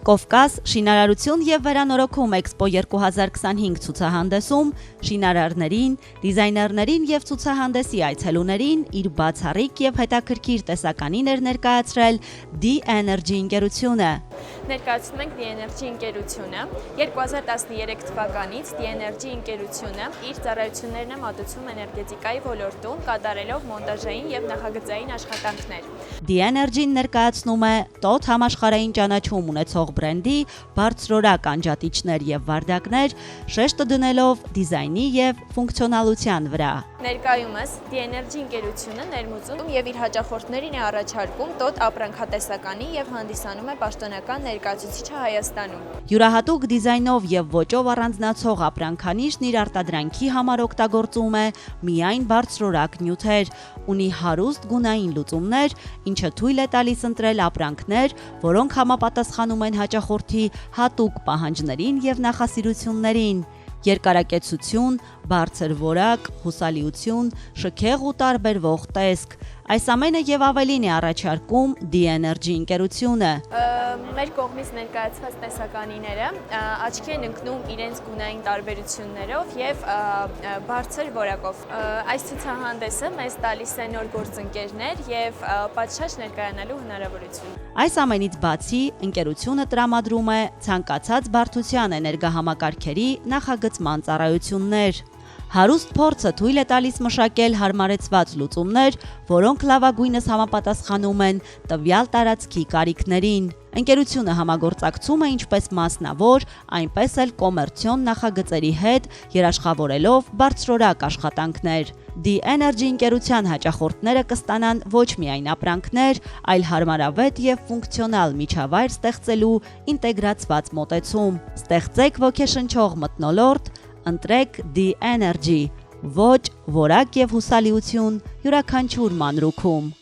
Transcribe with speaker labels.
Speaker 1: Կովկաս շինարարություն և վերանորոգում Էքսպո 2025 ցուցահանդեսում շինարարներին, դիզայներներին և ցուցահանդեսի այցելուներին իր բացառիկ և հետաքրքիր տեսականին էր ներկայացրել D-Energy ընկերությունը։
Speaker 2: Ներկայացնում ենք D-Energy ընկերությունը։ 2013 թվականից D-Energy ընկերությունը իր ծառայություններն է մատուցում էներգետիկայի ոլորտում, կատարելով մոնտաժային և նախագծային աշխատանքներ։
Speaker 1: D-Energy-ն ներկայացնում է TOT համաշխարհային ճանաչում ունեցող բրենդի բարձրորակ անջատիչներ և վարդակներ, շեշտը դնելով դիզայնի և ֆունկցիոնալության վրա։
Speaker 2: Ներկայումս D-Energy ընկերությունը ներմուծում և իր հաճախորդներին է առաջարկում TOT ապրանքատեսականի և հանդիսանում է պաշտոնական ներկայացուցիչը Հայաստանում։
Speaker 1: Յուրահատուկ դիզայնով և ոճով առանձնացող ապրանքանիշն իր արտադրանքի համար օգտագործում է միայն բարձրորակ նյութեր, ունի հարուստ գունային լուծումներ, ինչը թույլ է տալիս ընտրել ապրանքներ, որոնք համապատասխանում են հաճախորդի հատուկ պահանջներին և նախասիրություններին։ Երկարակեցություն, բարձր որակ, հուսալիություն, շքեղ ու տարբերվող տեսք։ Այս ամենը և ավելին է առաջարկում D-Energy ընկերությունը։
Speaker 2: Մեր կողմից ներկայացված տեսականիները աչքի են ընկնում իրենց գունային տարբերություններով և բարձր որակով։ Այս ցուցահանդեսը մեզ տալիս է նոր գործընկերներ և պատշաճ ներկայանալու հնարավորություն։
Speaker 1: Այս ամենից բացի, ընկերությունը տրամադրում է ցանկացած բարդության էներգահամակարգերի նախագծման ծառայություններ։ Հարուստ փորձը թույլ է տալիս մշակել հարմարեցված լուծումներ, որոնք լավագույնս համապատասխանում են տվյալ տարածքի կարիքներին։ Ընկերությունը համագործակցում է ինչպես մասնավոր, այնպես էլ կոմերցիոն նախագծերի հետ, երաշխավորելով բարձրորակ աշխատանքներ։ D-Energy ընկերության հաճախորդները կստանան ոչ միայն ապրանքներ, այլ հարմարավետ և ֆունկցիոնալ միջավայր ստեղծելու ինտեգրացված մոտեցում։ Ստեղծեք ոգեշնչող մթնոլորտ, ընտրեք D-Energy, ոճ, որակ և հուսալիություն յուրաքանչյուր մանրուքում։